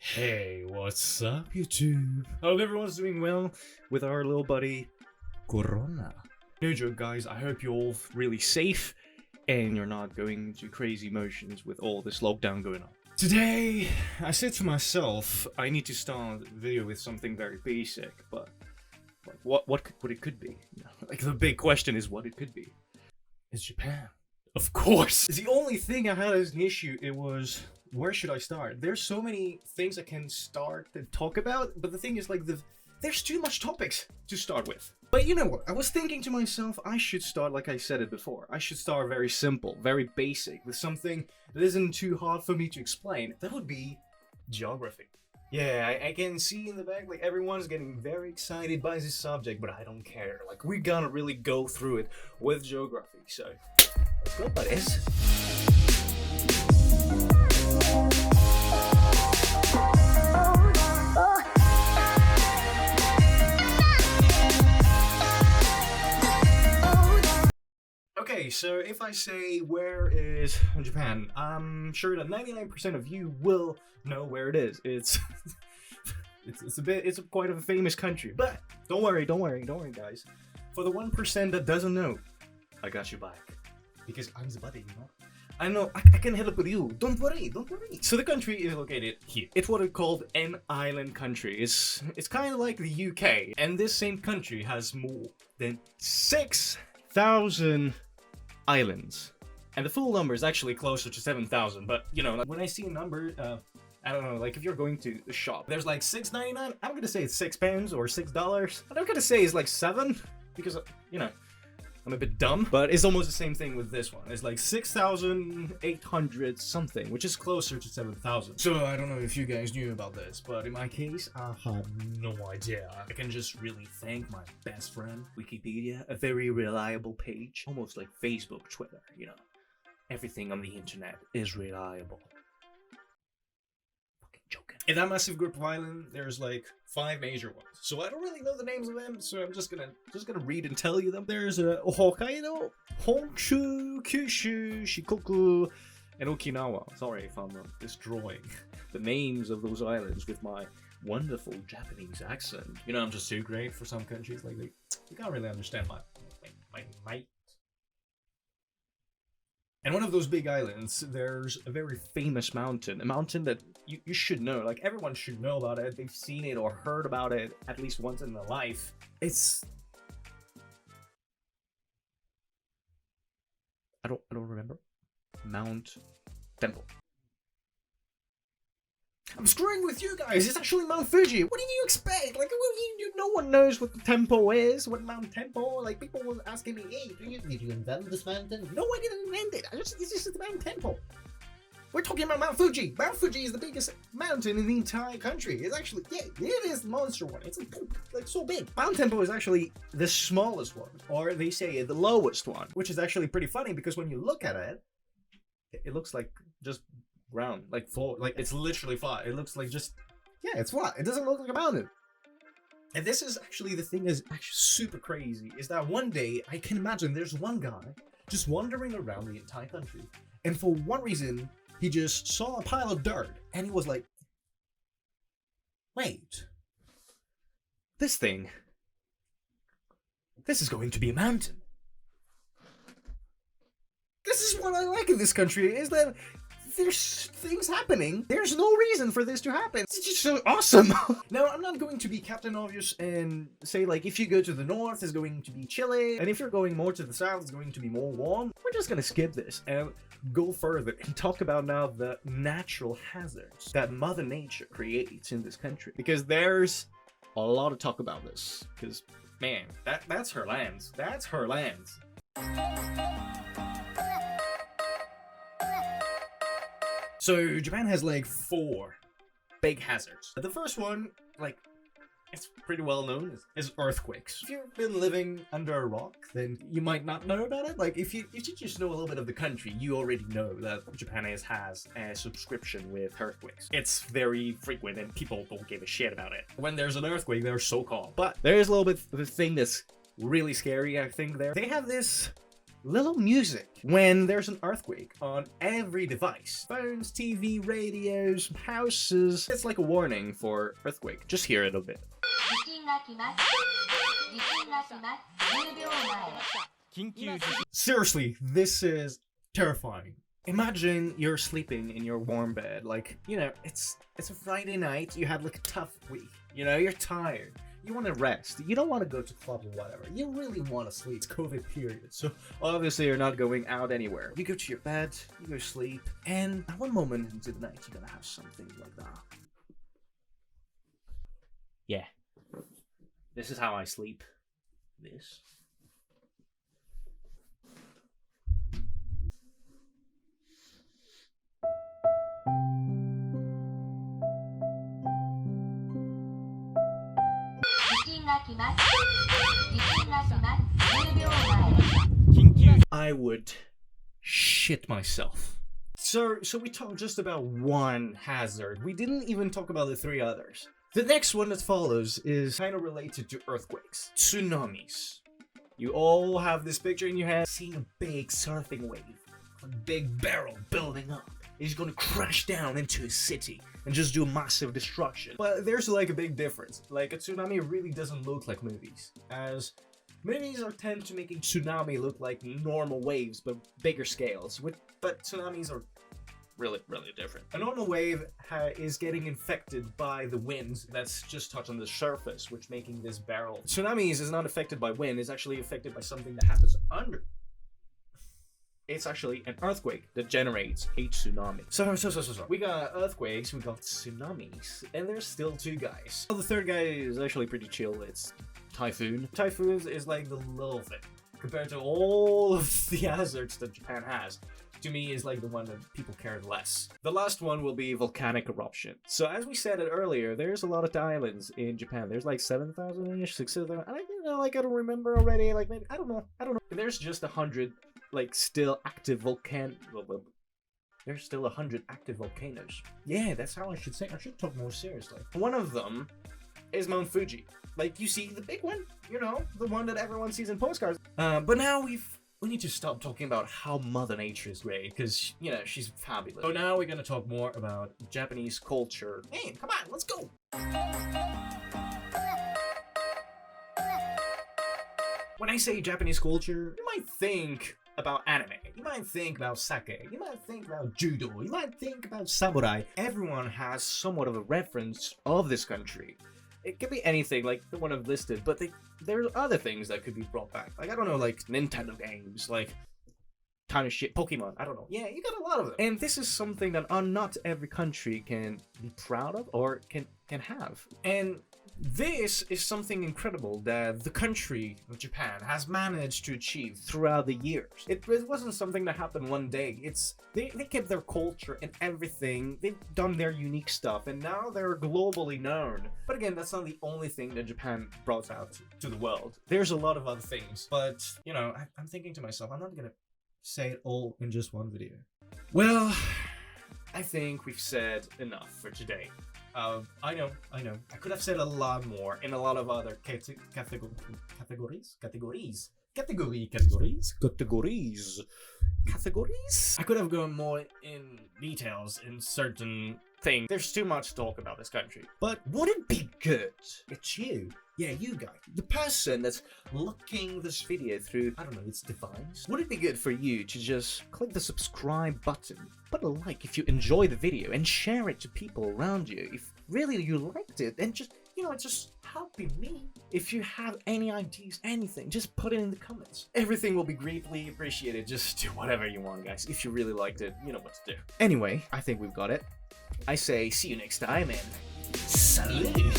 Hey, what's up, YouTube? Hope everyone's doing well with our little buddy, Corona. No joke, guys, I hope you're all really safe and you're not going into crazy motions with all this lockdown going on. Today, I said to myself, I need to start the video with something very basic, but like, what it could be? Like, the big question is what it could be. It's Japan. Of course! The only thing I had as an issue, it was, where should I start? There's so many things I can start and talk about, but the thing is, like, there's too much topics to start with. But you know what? I was thinking to myself, I should start, like I said it before, I should start very simple, very basic, with something that isn't too hard for me to explain. That would be geography. Yeah, I can see in the back, like, everyone's getting very excited by this subject, but I don't care. Like, we're gonna really go through it with geography, so let's go, buddies. Okay, so if I say where is Japan, I'm sure that 99% of you will know where it is. It's it's quite a famous country, but don't worry, guys. For the 1% that doesn't know, I got you back because I'm the buddy, you know. I know I can help with you. Don't worry. So the country is located here. It's what it's called an island country. It's kind of like the UK, and this same country has more than 6,000 islands, and the full number is actually closer to 7,000. But you know, like, when I see a number, I don't know, like if you're going to the shop, there's like $6.99. I'm gonna say it's £6 or $6. I'm gonna say it's like 7 because you know, I'm a bit dumb, but it's almost the same thing with this one. It's like 6,800 something, which is closer to 7,000. So I don't know if you guys knew about this, but in my case, I have no idea. I can just really thank my best friend, Wikipedia, a very reliable page, almost like Facebook, Twitter, you know. Everything on the internet is reliable. Fucking joking. In that massive group of islands, there's like 5 major ones. So I don't really know the names of them, so I'm just gonna read and tell you them. There's Hokkaido, Honshu, Kyushu, Shikoku, and Okinawa. Sorry if I'm destroying the names of those islands with my wonderful Japanese accent. You know, I'm just too great for some countries. Like, you can't really understand my. And one of those big islands, there's a very famous mountain, a mountain that you should know. Like, everyone should know about it. They've seen it or heard about it at least once in their life. It's... I don't remember. Mount Temple. I'm screwing with you guys. It's actually Mount Fuji. What did you expect? Like, no one knows what the temple is. What Mount Temple? Like, people were asking me, hey, did you invent this mountain? No, I didn't invent it. It's just the Mount Temple. We're talking about Mount Fuji. Mount Fuji is the biggest mountain in the entire country. It's actually, yeah, it is the monster one. It's like so big. Mount Temple is actually the smallest one, or they say the lowest one, which is actually pretty funny because when you look at it, it looks like just round, like floor, like it's literally flat. It looks like just, yeah, it's flat. It doesn't look like a mountain. And this is actually the thing that's actually super crazy, is that one day I can imagine there's one guy just wandering around the entire country, and for one reason he just saw a pile of dirt and he was like, wait, this is going to be a mountain. This is what I like in this country, is that there's things happening. There's no reason for this to happen. It's just so awesome. Now, I'm not going to be Captain Obvious and say, like, if you go to the north, it's going to be chilly, and if you're going more to the south, it's going to be more warm. We're just gonna skip this and go further and talk about now the natural hazards that Mother Nature creates in this country. Because there's a lot to talk about this. Because, man, that's her lands. That's her lands. So Japan has like 4 big hazards. The first one, like, it's pretty well known, is earthquakes. If you've been living under a rock, then you might not know about it. Like, if you just know a little bit of the country, you already know that Japan has a subscription with earthquakes. It's very frequent and people don't give a shit about it. When there's an earthquake, they're so calm. But there is a little bit of a thing that's really scary, I think, there. They have this little music when there's an earthquake on every device. Phones, TV, radios, houses. It's like a warning for earthquake. Just hear it a bit. Seriously, this is terrifying. Imagine you're sleeping in your warm bed, like, you know, it's a Friday night, you had like a tough week, you know, you're tired, you want to rest, you don't want to go to club or whatever, you really want to sleep. It's COVID period, so obviously you're not going out anywhere. You go to your bed, you go sleep, and at one moment into the night, you're gonna have something like that. Yeah. This is how I sleep. This. I would shit myself. So we talked just about one hazard. We didn't even talk about the three others. The next one that follows is kind of related to earthquakes. Tsunamis. You all have this picture in your head, seeing a big surfing wave, a big barrel building up. It's gonna crash down into a city and just do massive destruction. But there's like a big difference. Like, a tsunami really doesn't look like movies, as movies tend to making tsunami look like normal waves but bigger scales. But tsunamis are really different. A normal wave is getting infected by the wind that's just touched on the surface, which making this barrel. Tsunamis is not affected by wind, it's actually affected by something that happens under. It's actually an earthquake that generates a tsunami. So. We got earthquakes, we got tsunamis, and there's still two guys. Well, the third guy is actually pretty chill. It's typhoon. Typhoons is like the little thing compared to all of the hazards that Japan has. To me, is like the one that people care less. The last one will be volcanic eruption. So as we said it earlier, there's a lot of islands in Japan. There's like 7,000-ish, 6,000. I don't know, like I don't remember already. Like maybe I don't know. There's just 100 like still active There's still 100 active volcanoes. Yeah, that's how I should say. I should talk more seriously. One of them is Mount Fuji. Like, you see the big one, you know, the one that everyone sees in postcards. But now we need to stop talking about how Mother Nature is great, because, you know, she's fabulous. So now we're gonna talk more about Japanese culture. Hey, come on, let's go! When I say Japanese culture, you might think about anime, you might think about sake, you might think about judo, you might think about samurai. Everyone has somewhat of a reference of this country. It could be anything, like the one I've listed, but there's other things that could be brought back. Like, I don't know, like Nintendo games, like kind of shit, Pokemon, I don't know. Yeah, you got a lot of them. And this is something that not every country can be proud of or can have. And this is something incredible that the country of Japan has managed to achieve throughout the years. It wasn't something that happened one day. They kept their culture and everything. They've done their unique stuff, and now they're globally known. But again, that's not the only thing that Japan brought out to the world. There's a lot of other things, but, you know, I'm thinking to myself, I'm not gonna say it all in just one video. Well, I think we've said enough for today. I know. I could have said a lot more in a lot of other categories. I could have gone more in details in certain things. There's too much talk about this country. But would it be good? It's you. Yeah, you guys. The person that's looking this video through, I don't know, its device. Would it be good for you to just click the subscribe button, put a like if you enjoy the video, and share it to people around you if really you liked it, and just, you know, it's just helping me. If you have any ideas, anything, just put it in the comments. Everything will be greatly appreciated. Just do whatever you want, guys. If you really liked it, you know what to do. Anyway, I think we've got it. I say see you next time, and salute!